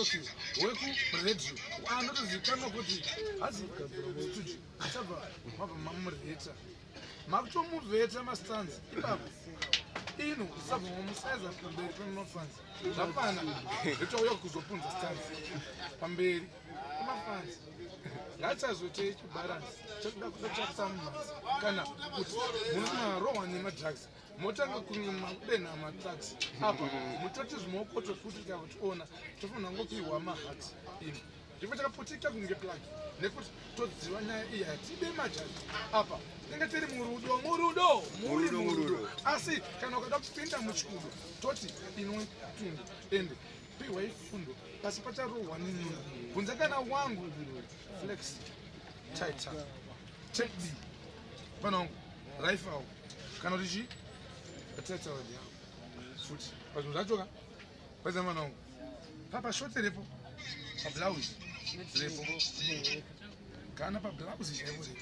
shoki weku radio anotozikanwa kuti studio achabva mabva mamureta makutomuvheta mastanzi ipapo ino usabva mamusaiza pamberi pemafans zvafana zvitauya kuzopunza stanzi pamberi pemafans ngatichazotei chibaransi chokuda kutochakusamumanzi kana kuti munamaro nemadrugs motanga kudenha madrugs apa mutoti zvimaoko tokuti tikationa tofanira ngopiwa mahati ino ndiko takaputika kunge plug nekuti todziva nyaya iyi hatide majaji apa tinenge tiri murudo asi kana ukada kupinda muchikudo toti inwe tundu ende piwai fundo pasi pacharohwa nenyuna bvunza kana wangu flex titan take b panangu rifle kana kuti chi atata wadi yao futi pazvinhu zvachoka paisa manangu papa shote repo pablouse repo kana pablouse chaipo repo